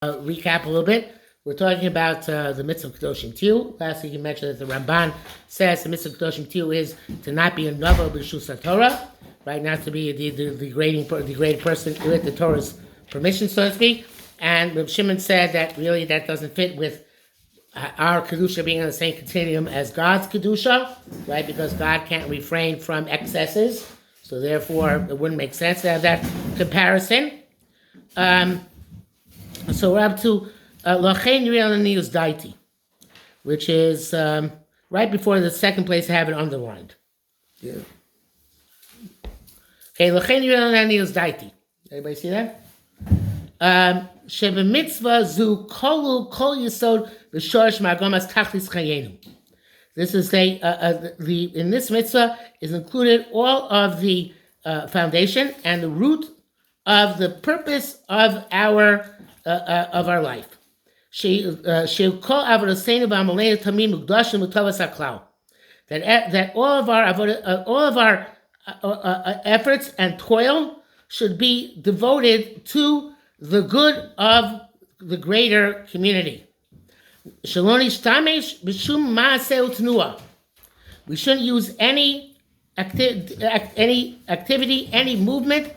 recap a little bit. We're talking about the mitzvah Kedoshim Tiu. Last week you mentioned that the Ramban says the mitzvah Kedoshim Tiu is to not be a novel b'shus Torah, right? Not to be the degraded person with the Torah's permission, so to speak. And Reb Shimon said that really that doesn't fit with our Kedusha being on the same continuum as God's Kedusha, right? Because God can't refrain from excesses, so therefore it wouldn't make sense to have that comparison. So we're up to Lachein Yirei Daiti, which is right before the second place I have it underlined. Yeah. Okay, Lachein Yirei Daiti. Everybody see that? Shebe mitzvah zu kolu kol yisod v'shorish ma'agomas tachlis chayenu. This is in this mitzvah is included all of the foundation and the root of the purpose of our life. That all of our efforts and toil should be devoted to the good of the greater community. We shouldn't use any activity, any movement,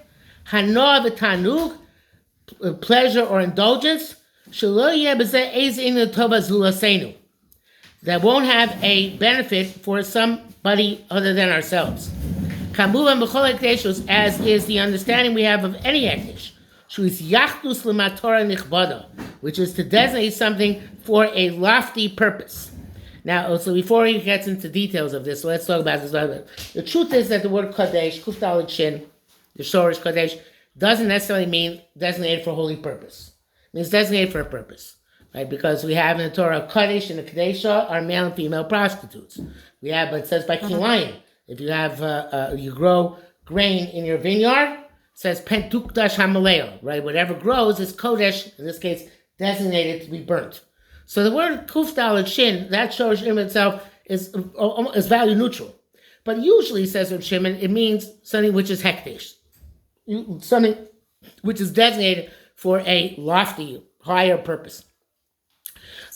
hanoah v'tanug, pleasure or indulgence, that won't have a benefit for somebody other than ourselves. As is the understanding we have of any ekdish, which is to designate something for a lofty purpose. Now, so before he gets into details of this, so let's talk about this a little bit. The truth is that the word Kadesh, Kuf Daled Shin, the Shorish Kadesh, doesn't necessarily mean designated for a holy purpose. It means designated for a purpose, right? Because we have in the Torah, Kadesh and the Kadesha are male and female prostitutes. We have, but it says by Kilayim, if you have, you grow grain in your vineyard, it says Pentukdash Hamaleo, right? Whatever grows is Kodesh, in this case, designated to be burnt. So the word Kuf Daled Shin, that Shorish in itself is value neutral. But usually, says Reb Shimon, it means something which is hekdesh, something which is designated for a lofty, higher purpose.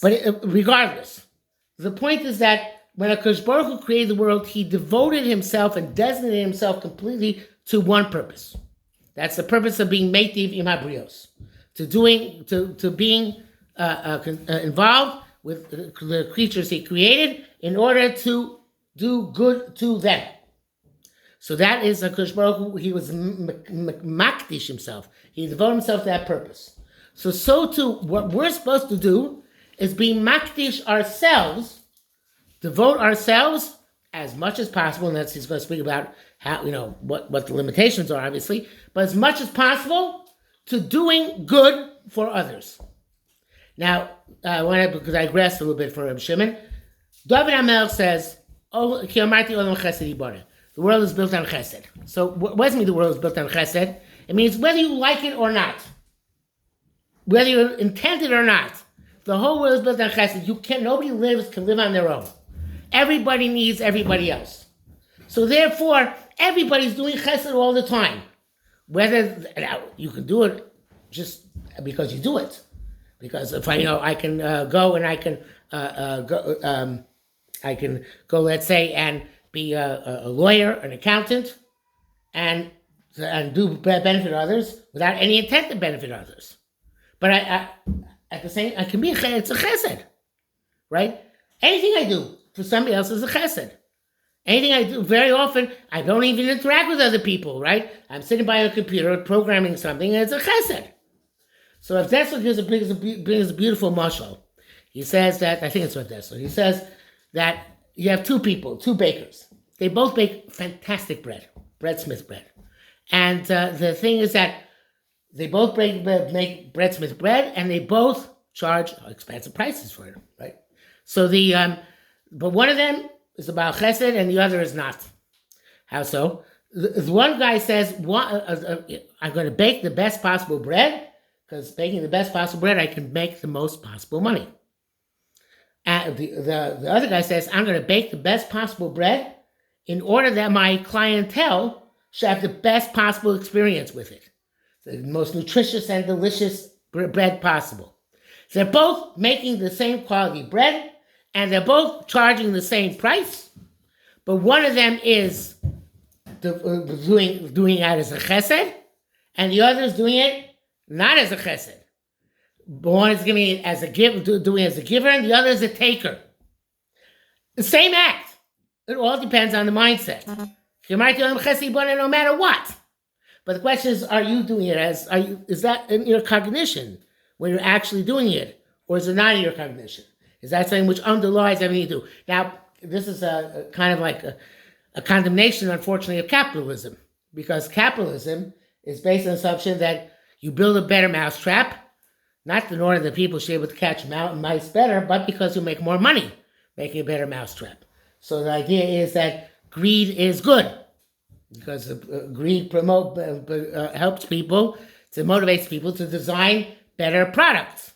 But regardless, the point is that when HaKadosh Baruch Hu created the world, he devoted himself and designated himself completely to one purpose. That's the purpose of being meitiv im habrios, to being involved with the creatures he created in order to do good to them. So that is HaKadosh Baruch Hu. He was makdish himself. He devoted himself to that purpose. So too, what we're supposed to do is be makdish ourselves, devote ourselves as much as possible, and that's he's going to speak about how, what the limitations are, obviously, but as much as possible to doing good for others. Now, I want to digress a little bit for Reb Shimon. David HaMelech says, the world is built on chesed. So what does it mean the world is built on chesed? It means whether you like it or not, whether you intend it or not, the whole world is built on chesed. Nobody can live on their own. Everybody needs everybody else. So therefore, everybody's doing chesed all the time. Whether you can do it just because you do it. Because if I can go and I can go, let's say, and be a lawyer, an accountant, and do benefit others without any intent to benefit others. But at the same, I can be it's a chesed, right? Anything I do for somebody else is a chesed. Anything I do, very often, I don't even interact with other people, right? I'm sitting by a computer programming something, and it's a chesed. So if Dessler brings a beautiful mashal, he says that, I think it's what Dessler, he says that you have two bakers. They both bake fantastic breadsmith bread. And the thing is that they both make breadsmith bread, and they both charge expensive prices for it, right? So but one of them is about chesed, and the other is not. How so? The one guy says, I'm going to bake the best possible bread, because baking the best possible bread, I can make the most possible money. And the other guy says, I'm going to bake the best possible bread in order that my clientele should have the best possible experience with it. The most nutritious and delicious bread possible. They're both making the same quality bread, and they're both charging the same price, but one of them is doing that as a chesed, and the other is doing it not as a chesed. One is giving it as a doing it as a giver, and the other is a taker. The same act. It all depends on the mindset. No matter what. But the question is, are you doing it is that in your cognition when you're actually doing it, or is it not in your cognition? Is that something which underlies everything you do? Now, this is a kind of like a condemnation, unfortunately, of capitalism, because capitalism is based on the assumption that you build a better mousetrap, not in order that people should be able to catch mice better, but because you make more money making a better mousetrap. So the idea is that greed is good, because greed helps people, motivates people to design better products.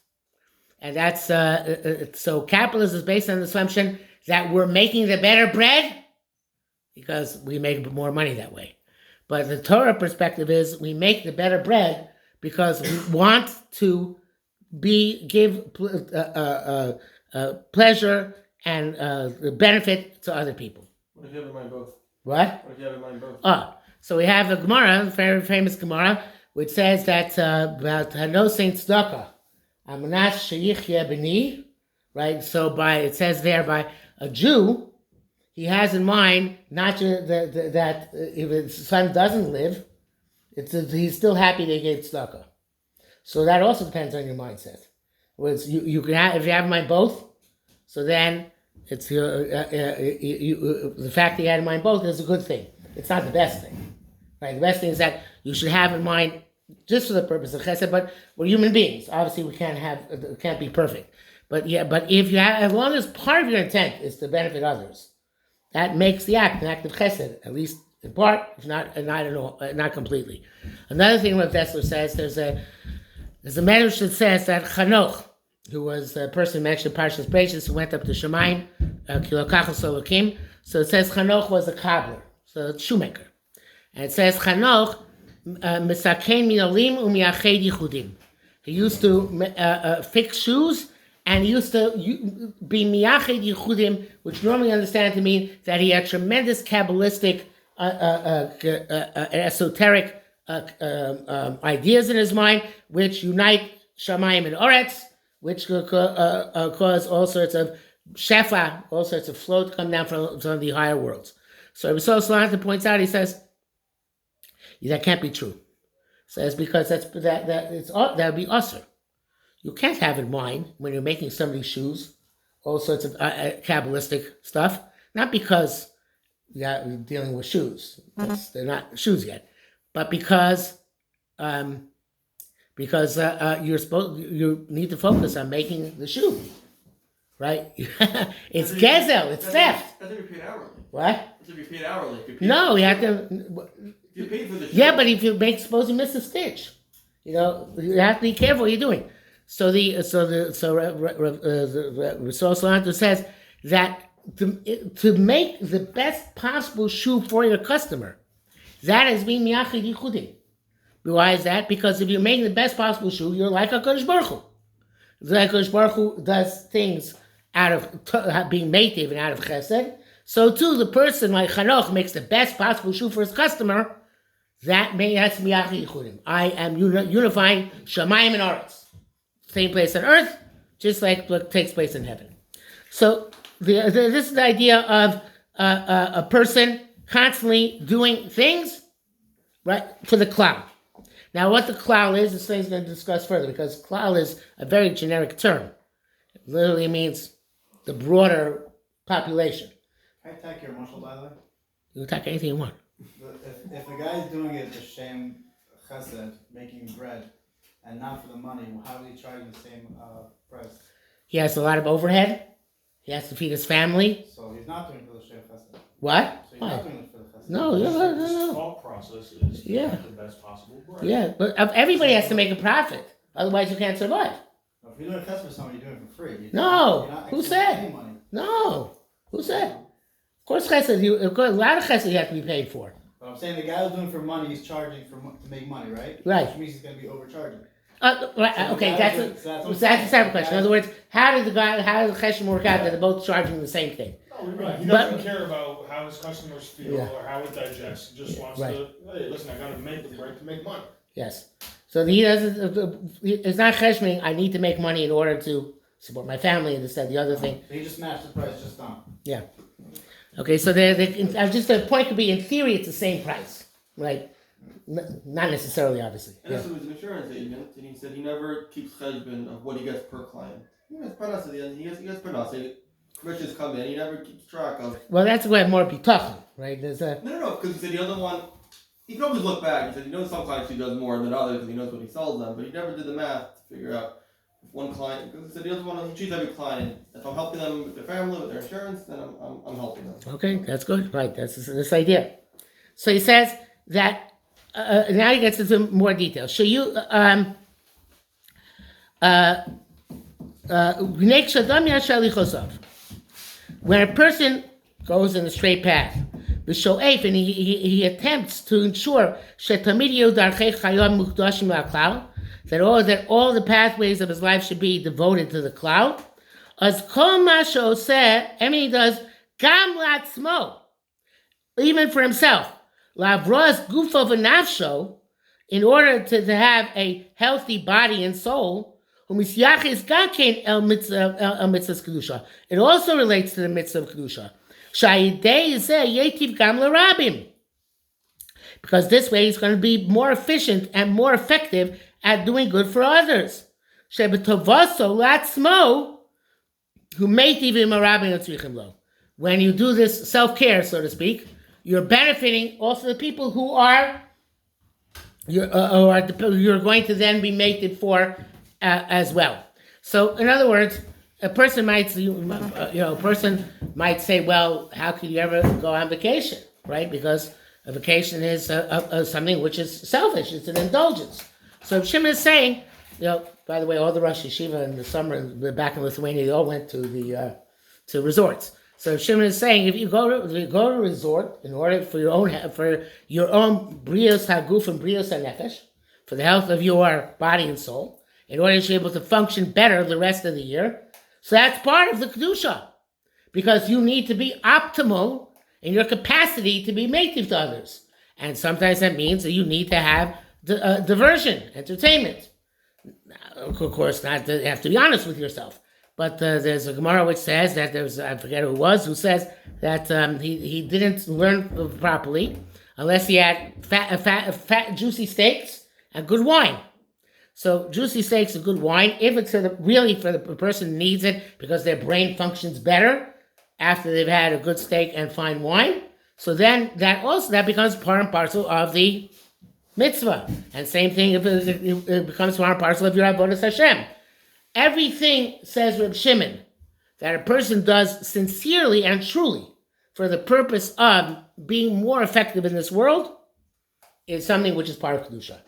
And that's, so capitalism is based on the assumption that we're making the better bread because we make more money that way. But the Torah perspective is we make the better bread because we want to give pleasure and benefit to other people. What if you have in mind both? What? What if you have in mind both? So we have a Gemara, a very famous Gemara, which says that about Hanosein Tzedakah, Amanas Sheyichya B'ni, right? So it says there by a Jew, he has in mind not just that if his son doesn't live, he's still happy they gave tzedakah. So that also depends on your mindset. Whereas you can have, if you have in mind both, so then it's the fact that you had in mind both is a good thing. It's not the best thing, right? The best thing is that you should have in mind just for the purpose of chesed. But we're human beings. Obviously, we can't be perfect. But if you have, as long as part of your intent is to benefit others, that makes the act an act of chesed, at least in part, if not not completely. Another thing Rav Dessler says, there's a medrash that says that Chanoch, who was a person mentioned in Parshas Bereishis, who went up to Shemayim, Kilokachos Elokim. So it says Chanoch was a cobbler, so a shoemaker. And it says Chanoch, Misakein Minolim Umiached Yichudim. He used to fix shoes, and he used to be miyached yichudim, which normally understand to mean that he had tremendous Kabbalistic, esoteric ideas in his mind, which unite Shamayim and Oretz, which cause all sorts of shefa, all sorts of flow to come down from the higher worlds. So Rabbi Shimon points out, he says, that can't be true. Says because that would be usher. You can't have in mind when you're making somebody's shoes all sorts of Kabbalistic stuff, not because you're dealing with shoes, they're not shoes yet, but because you need to focus on making the shoe, right? It's gezel, it's theft. That's if you're paid hourly. What? That's if you're paid hourly. No, you have to. You're paid for the shoe. Yeah, but if you suppose you miss a stitch, you have to be careful what you're doing. So Rav Shimon says that to make the best possible shoe for your customer, that is being miyachid yichudim. Why is that? Because if you're making the best possible shoe, you're like HaKadosh Baruch Hu. Like HaKadosh Baruch Hu does things out of being native and out of chesed. So too, the person like Chanoch makes the best possible shoe for his customer. That's miyachid yichudim. I am unifying Shamayim and Aretz. Same place on earth, just like what takes place in heaven. So this is the idea of a person constantly doing things, right, for the klal. Now, what the klal is, this thing's going to discuss further, because klal is a very generic term. It literally means the broader population. Can I attack your muscle, by the way? You can attack anything you want. If a guy's doing it to shame chesed, making bread, and not for the money, how is he charging the same price? He has a lot of overhead. He has to feed his family. So he's not doing it for the shame chesed. What? So he's not doing it for the chesed. No. The thought process is to have the best possible bread. Yeah, but everybody has to make a profit. Otherwise, you can't survive. If you're doing a chesed for somebody, you're doing it for free. No. You're not Who said? any money. No. Who said? Of course, chesed. A lot of chesed you have to be paid for. But I'm saying the guy who's doing it for money, he's charging to make money, right? Right. Which means he's going to be overcharging. Okay, that's a separate question. In other words, how does the cheshbon work out that they're both charging the same thing? Right. He doesn't care about how his customers feel or how it digests. He just wants Right. to, hey, listen, I got to make the break to make money. Yes. So he doesn't. It's not cheshbon. I need to make money in order to support my family and this, that, the other thing. He just matched the price just on. Yeah. Okay. So just the point could be in theory it's the same price, right? Not necessarily, obviously. And also he's an insurance agent, and he said he never keeps cheshbon of what he gets per client. He gets panas at the end. He gets panas. Commissions come in. He never keeps track of. Well, that's where more bitachon, right? There's a No, because he said the other one. He can always look back. He said he knows some clients he does more than others because he knows what he sells them, but he never did the math to figure out if one client. Because he said he doesn't want to treat every client. If I'm helping them with their family, with their insurance, then I'm helping them. okay. That's good, right? That's this idea. So he says that now he gets into more details. So you when a person goes in the straight path, and he attempts to ensure that all the pathways of his life should be devoted to the cloud. As kol masho said, he does gam latzmo, even for himself, lavros gufo v'nafsho, in order to have a healthy body and soul. It also relates to the mitzvah of kedusha. Because this way he's going to be more efficient and more effective at doing good for others. When you do this self-care, so to speak, you're benefiting also the people who are you're going to then be mated for as well. So, in other words, a person might say, well, how could you ever go on vacation, right? Because a vacation is something which is selfish. It's an indulgence. So Shimon is saying, by the way, all the Rosh Yeshiva in the summer back in Lithuania, they all went to the to resorts. So Shimon is saying, if you go to a resort in order for your own brios haguf and brios hanefesh, for the health of your body and soul, in order to be able to function better the rest of the year. So that's part of the kedusha, because you need to be optimal in your capacity to be mative to others, and sometimes that means that you need to have diversion, entertainment. Of course, not you have to be honest with yourself. But there's a Gemara which says that I forget who it was, who says that he didn't learn properly unless he had fat, juicy steaks and good wine. So juicy steaks and good wine, if it's really for the person who needs it because their brain functions better after they've had a good steak and fine wine, so then that becomes part and parcel of the mitzvah. And same thing if it becomes part and parcel of your avodas Hashem. Everything, says Reb Shimon, that a person does sincerely and truly for the purpose of being more effective in this world is something which is part of Kedusha.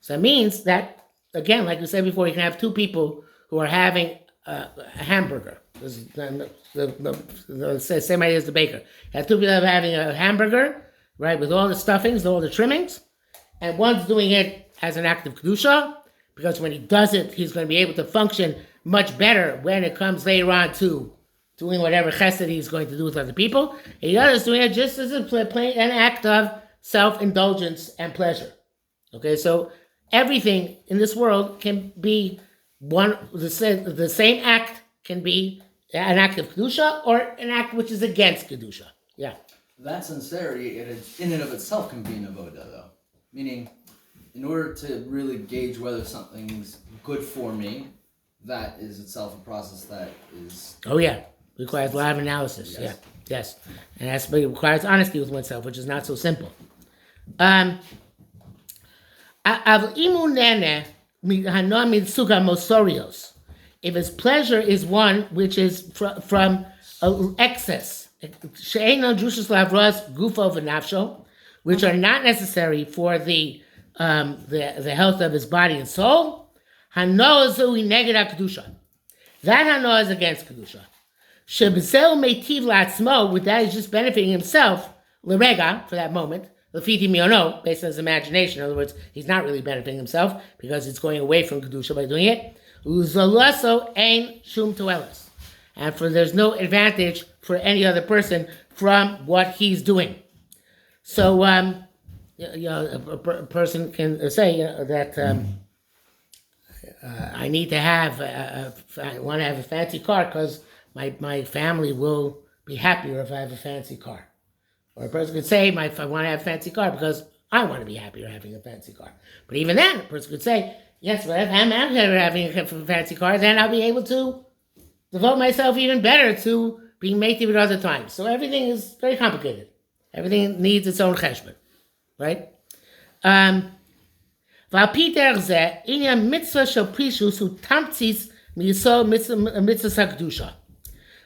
So it means that, again, like we said before, you can have two people who are having a hamburger. This is the same idea as the baker. You have two people having a hamburger, right, with all the stuffings, all the trimmings, and one's doing it as an act of Kedusha, because when he does it, he's going to be able to function much better when it comes later on to doing whatever chesed he's going to do with other people. And the other is doing it just as an act of self-indulgence and pleasure. Okay, so everything in this world can be the same act can be an act of kedusha or an act which is against kedusha. Yeah. That sincerity, in and of itself, can be an avoda, though. Meaning, in order to really gauge whether something's good for me, that is itself a process that is... Oh, yeah. Requires a lot of analysis. Yes. Yeah. Yes. And it requires honesty with oneself, which is not so simple. If his pleasure is one which is from excess, which are not necessary for the health of his body and soul, that hanoah is against kedusha. With that, he's just benefiting himself, l'rega, for that moment, Lafiti miono, based on his imagination. In other words, he's not really benefiting himself because it's going away from kedusha by doing it. Uzalaso ein shum toelas, and there's no advantage for any other person from what he's doing. So, a person can say that I need to have, I want to have a fancy car because my family will be happier if I have a fancy car. Or a person could say, I want to have a fancy car because I want to be happier having a fancy car. But even then, a person could say, yes, but if I'm happier having a fancy car, then I'll be able to devote myself even better to being mative at other times. So everything is very complicated. Everything needs its own cheshbon, right?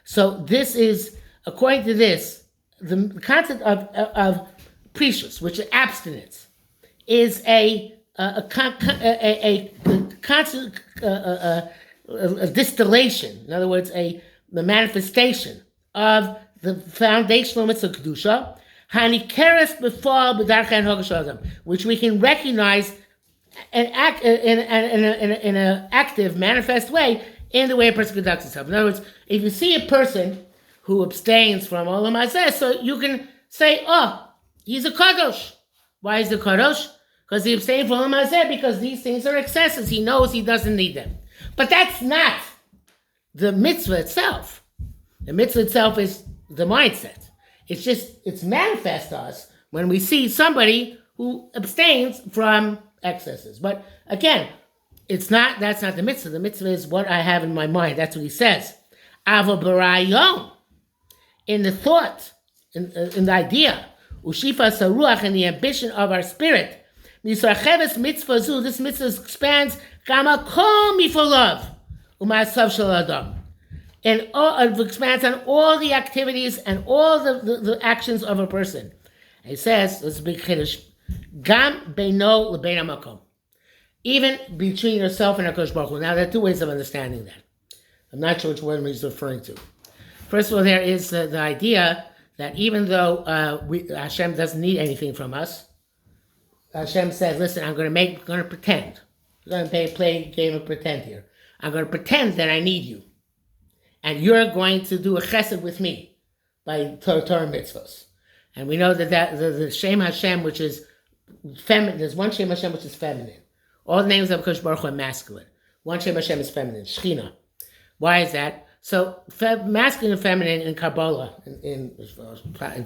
So this is, according to this, the concept of precious, which is abstinence, is a distillation. In other words, the manifestation of the foundational mitzvah kedusha, which we can recognize and act in an active, manifest way in the way a person conducts himself. In other words, if you see a person who abstains from olam hazeh, so you can say, oh, he's a kadosh. Why is he kadosh? Because he abstained from olam hazeh, because these things are excesses. He knows he doesn't need them. But that's not the mitzvah itself. The mitzvah itself is the mindset. It's manifest to us when we see somebody who abstains from excesses. But again, that's not the mitzvah. The mitzvah is what I have in my mind. That's what he says. Ava barayon, in the thought, in the idea, ushifa saruach, in the ambition of our spirit. Misarcheves mitzvah zu, this mitzvah expands kama kol mifolav umasav shel adam. And it expands on all the activities and all the actions of a person. He says, it's a big chiddush, gam beino lebein hamakom, even between yourself and HaKadosh Baruch Hu. Now, there are two ways of understanding that. I'm not sure which one he's referring to. First of all, there is the idea that even though Hashem doesn't need anything from us, Hashem says, listen, I'm going to pretend. I'm going to play a game of pretend here. I'm going to pretend that I need you. And you're going to do a chesed with me by Torah mitzvahs. And we know that the Shem Hashem, which is feminine, there's one Shem Hashem which is feminine. All the names of HaKadosh Baruch Hu are masculine. One Shem Hashem is feminine, Shechina. Why is that? So masculine and feminine in Kabbalah, in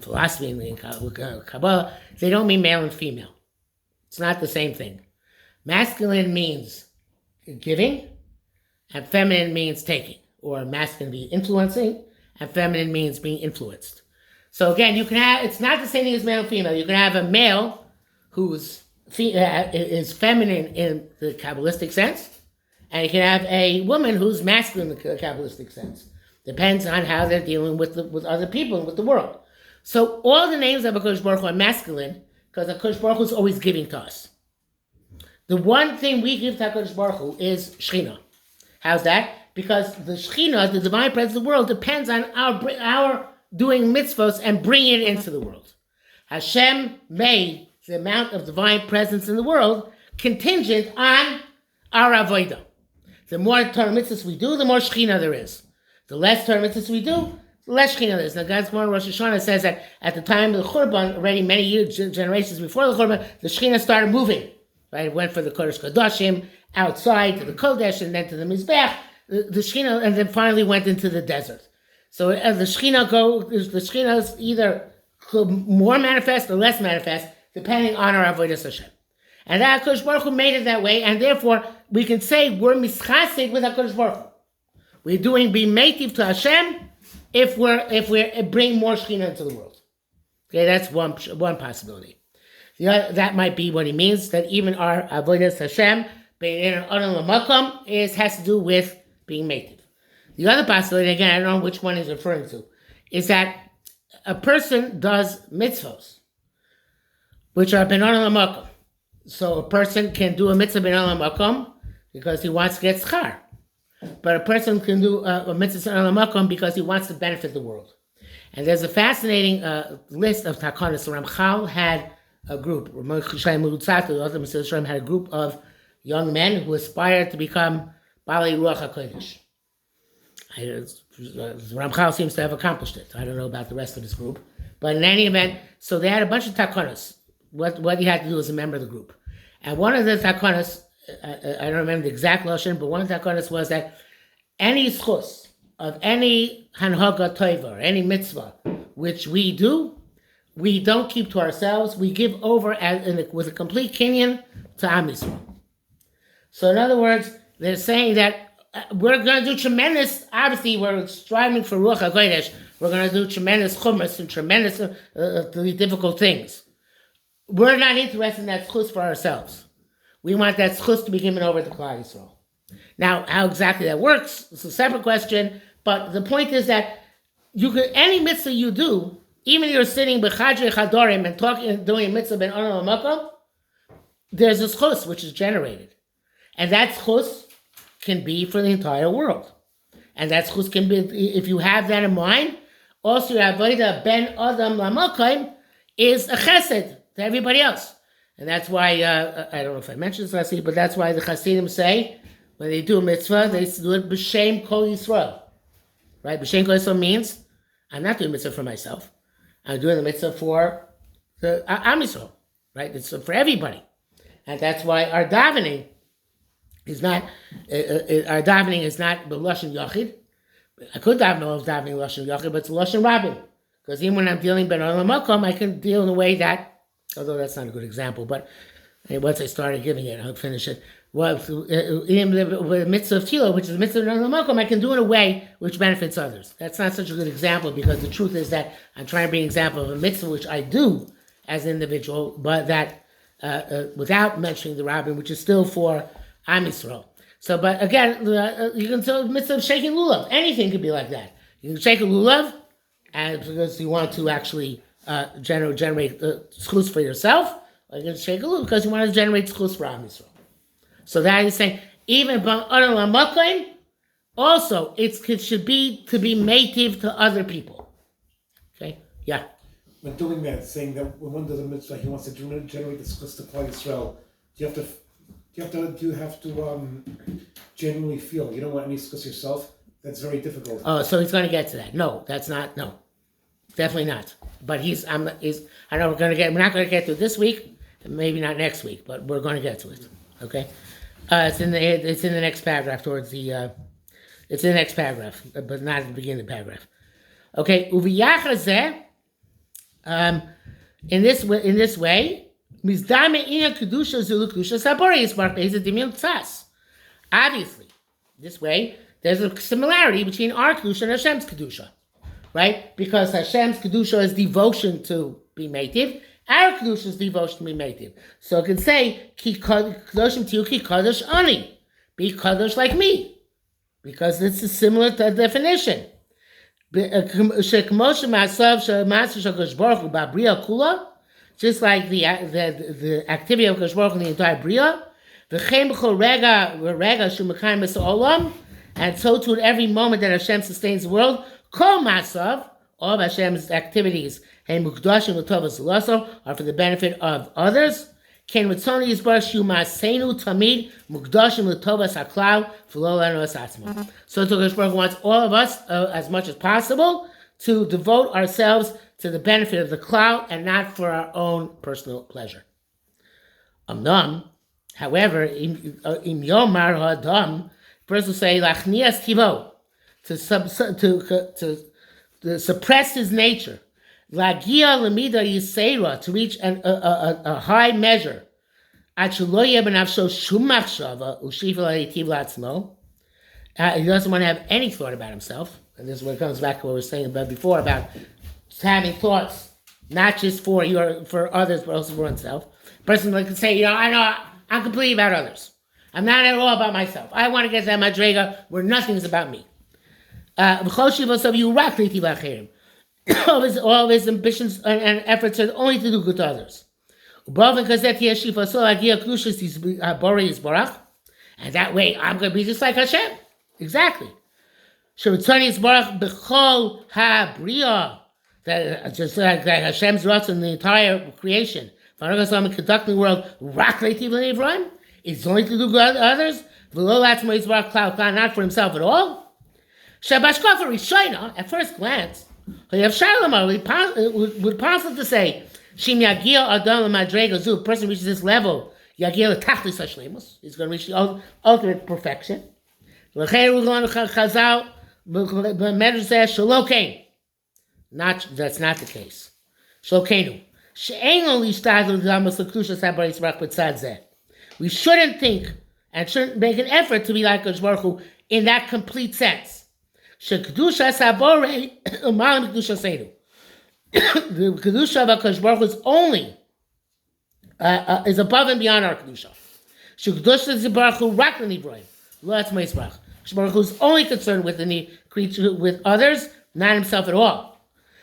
philosophy, in Kabbalah, they don't mean male and female. It's not the same thing. Masculine means giving, and feminine means taking. Or masculine being influencing, and feminine means being influenced. So again, you can have, it's not the same thing as male and female. You can have a male who's is feminine in the Kabbalistic sense, and you can have a woman who's masculine in the Kabbalistic sense. Depends on how they're dealing with other people and with the world. So all the names of HaKadosh Baruch Hu are masculine because HaKadosh Baruch Hu is always giving to us. The one thing we give to HaKadosh Baruch Hu is Shechina. How's that? Because the Shechina, the divine presence of the world, depends on our doing mitzvos and bringing it into the world. Hashem made the amount of divine presence in the world contingent on our avodah. The more Torah mitzvahs we do, the more Shechina there is. The less Torah mitzvahs we do, the less Shechina there is. Now, God's Gemara Rosh Hashanah says that at the time of the Churban, already many years, generations before the Churban, the Shechina started moving. Right? It went from the Kodesh Kodashim outside to the Kodesh and then to the Mizbech. The Shechina, and then finally went into the desert. So as the Shechina is either more manifest or less manifest, depending on our avodas Hashem. And that HaKadosh Baruch Hu made it that way, and therefore we can say we're mischasid with HaKadosh Baruch Hu. We're doing be mative to Hashem if we bring more Shechina into the world. Okay, that's one possibility. That might be what he means, that even our avodas Hashem being in an Adam Lamakom has to do with being mative. The other possibility, again, I don't know which one he's referring to, is that a person does mitzvos, which are ben olam makom. So a person can do a mitzvah ben olam makom because he wants to get schar. But a person can do a mitzvah ben olam makom because he wants to benefit the world. And there's a fascinating list of takanas. Ramchal had a group. Reb Micha Berger had a group of young men who aspired to become Ba'alei Ruach HaKodesh. Ramchal seems to have accomplished it. I don't know about the rest of his group. But in any event, so they had a bunch of takonos. What you had to do as a member of the group. And one of the takonos, I don't remember the exact lashon, but one of the takonos was that any schus of any hanhaga tova, or any mitzvah, which we do, we don't keep to ourselves. We give over with a complete kinyan to Am Yisrael. So in other words, they're saying that we're going to do tremendous, obviously we're striving for Ruach HaKodesh, we're going to do tremendous chumras and tremendous difficult things. We're not interested in that schus for ourselves. We want that schus to be given over to Klal Yisrael. Now, how exactly that works is a separate question, but the point is that any mitzvah you do, even if you're sitting b'chadrei chadorim and talking and doing a mitzvah ben olam l'makom, there's a schus which is generated. And that schus can be for the entire world. And that schus can be, if you have that in mind, also your avodah ben adam l'makom is a chesed to everybody else. And that's why, I don't know if I mentioned this last week, but that's why the Hasidim say, when they do a mitzvah, they do it b'shem kol Yisrael. Right? B'shem kol Yisrael means, I'm not doing a mitzvah for myself. I'm doing the mitzvah for the Am Yisrael. Right? It's for everybody. And that's why our davening is not b'lashon yachid. I could davening b'lashon yachid, but it's lashon rabbin. Because even when I'm dealing ben olam makom, I can deal in a way that, although that's not a good example, but once I started giving it, I'll finish it. Well, in the mitzvah of tefillah, which is the mitzvah of ben olam makom, I can do it in a way which benefits others. That's not such a good example because the truth is that I'm trying to bring an example of a mitzvah which I do as an individual, but that without mentioning the rabbin, which is still for Am Yisrael. So, but again, you can tell the mitzvah of shaking lulav. Anything could be like that. You can shake a lulav, and because you want to actually generate schus for yourself, or you can shake a lulav because you want to generate schus for Am Yisrael. So that is saying, even also it should be to be native to other people. Okay, yeah. When doing that, saying that when one does a mitzvah, he wants to generate the schus to Klal Yisrael. Do you have to genuinely feel you don't want any schus yourself? That's very difficult. Oh, so he's going to get to that. No, that's not. No, definitely not. But I know we're not going to get to it this week, maybe not next week, but we're going to get to it. Okay, it's in the next paragraph towards the. It's in the next paragraph, but not at the beginning of the paragraph. Okay, uviyachazeh. In this way. Obviously, this way, there's a similarity between our kedusha and Hashem's kedusha, right? Because Hashem's kedusha is devotion to be native, our kedusha is devotion to be native. So it can say, ki kadoshim tiyu ki kadosh ani, be kadosh like me, because it's similar to the definition. Just like the activity of Kadosh Baruch Hu in the entire Bria, and so too at every moment that Hashem sustains the world, Kol Masav, all of Hashem's activities, are for the benefit of others. So to Kadosh Baruch Hu wants all of us, as much as possible, to devote ourselves to the benefit of the klal and not for our own personal pleasure. However, in Yomar Hadam, first will say lachnias tivo, to suppress his nature, lagia lemida yiseira, to reach a high measure. He doesn't want to have any thought about himself. And this is what comes back to what we were saying about before about having thoughts, not just for others, but also for oneself. A person can say, I know I'm completely about others. I'm not at all about myself. I want to get to that madrega where nothing is about me. All of his ambitions and efforts are only to do good to others. And that way, I'm going to be just like Hashem. Exactly. Just like Hashem's wrath in the entire creation. conducting the world, it's only to do good to others, not for himself at all. At first glance, it would possible to say, a person reaches this level, he's going to reach the ultimate perfection. That's not the case. We shouldn't think and shouldn't make an effort to be like Kodesh Baruch Hu in that complete sense. The Kedusha of Kodesh Baruch Hu is only is above and beyond our Kedusha. Kedusha Baruch Hu rak l'nivroim, lo atzmais Baruch. Baruch Hu is only concerned with the creature, with others, not himself at all.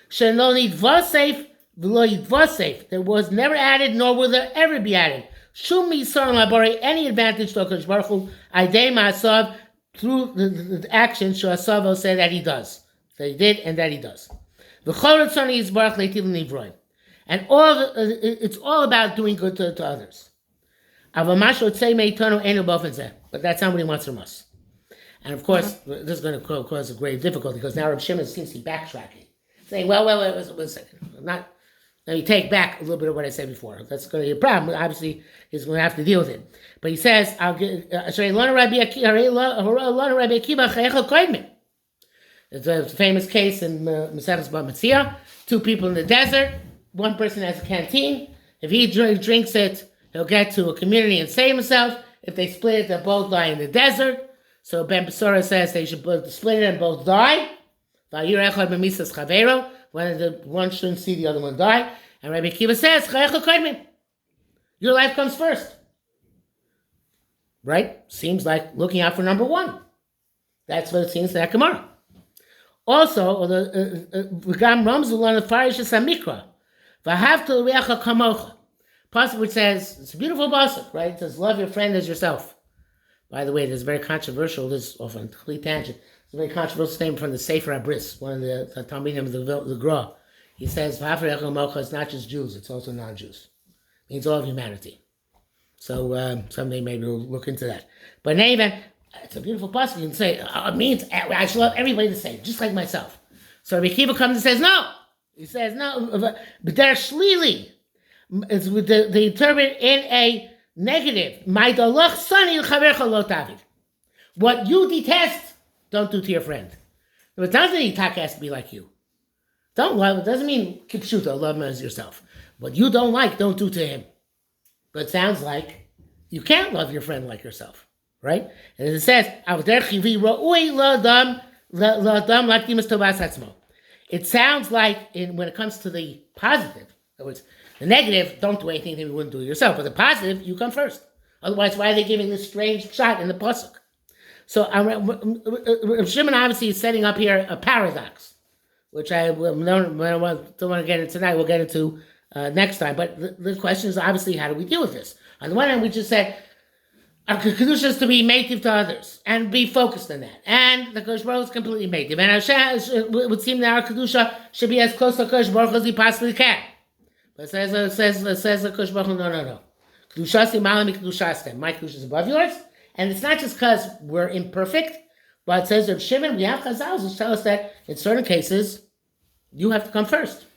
Shelo nidvasef v'lo yidvasef. There was never added, nor will there ever be added. Shum misar labari, any advantage to Kodesh Baruch Hu, aydei ma'asav, through the action, Shasav will say that he does. That he did and that he does. V'chol ratzoni yizbarach leitiv l'nivroim. And it's all about doing good to others. But that's not what he wants from us. And of course, this is going to cause a great difficulty because now Reb Shimon seems to be backtracking, saying, "Well, wait a second. Let me take back a little bit of what I said before. That's going to be a problem. Obviously, he's going to have to deal with it." But he says, "I'll get." It's a famous case in Maseches Bava Metzia. Two people in the desert. One person has a canteen. If he drinks it, he'll get to a community and save himself. If they split it, they'll both die in the desert. So Ben Besora says they should both split it and both die. One shouldn't see the other one die. And Rabbi Akiva says, your life comes first. Right? Seems like looking out for number one. That's what it seems to that Gemara. Also, V'gam Ramzu Lana Farish Samikra. V'havta l'reacha kamocha. Pasuk which says, it's a beautiful pasuk, right? It says, love your friend as yourself. By the way, this is very controversial. This is often a complete tangent. It's a very controversial statement from the Sefer Abris, one of the Talmidim of the Gra. He says, v'havta l'reacha kamocha, it's not just Jews, it's also non-Jews. It means all of humanity. So someday maybe we'll look into that. But in any event, it's a beautiful pasuk. You can say, it means I should love everybody the same, just like myself. So Rabbi Akiva comes and says, no. He says, no, but they're shlili. They interpret in a negative. What you detest, don't do to your friend. It doesn't mean Taka has to be like you. Don't love, it doesn't mean kipshuta, love him as yourself. What you don't like, don't do to him. But it sounds like you can't love your friend like yourself, right? And it says, it sounds like when it comes to the positive, in other words, the negative, don't do anything that you wouldn't do yourself. But the positive, you come first. Otherwise, why are they giving this strange shot in the pasuk? So Shimon obviously is setting up here a paradox, which I don't want to get into tonight. We'll get into next time. But the question is obviously, how do we deal with this? On the one hand, we just said, our Kedusha is to be native to others and be focused on that. And the Kodesh Baruch is completely native. And it would seem that our Kedusha should be as close to Kodesh Baruch as he possibly can. But it says the Kodesh Baruch Hu, no. Kedushasi malami kedushastem. My Kedusha is above yours. And it's not just because we're imperfect, but it says Reb Shimon, we have chazals which tell us that in certain cases, you have to come first.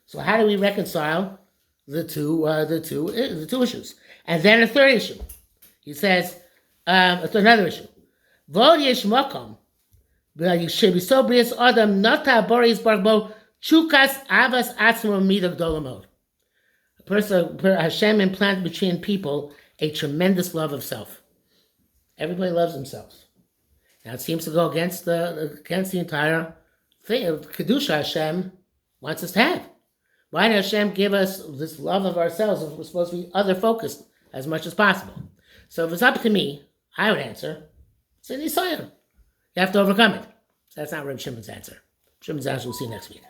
So how do we reconcile the two issues? And then a third issue. He says, another issue. V'od yesh makom, shebiso brias adam nata boris barbo chukas avas atzmo midah gdolamod. A person, Hashem implanted between people a tremendous love of self. Everybody loves themselves. Now it seems to go against the entire thing of Kedusha Hashem wants us to have. Why did Hashem give us this love of ourselves if we're supposed to be other focused as much as possible? So if it's up to me, I would answer, it's an Yisrael. You have to overcome it. So that's not Reb Shimon's answer. Shimon's answer we'll see next week.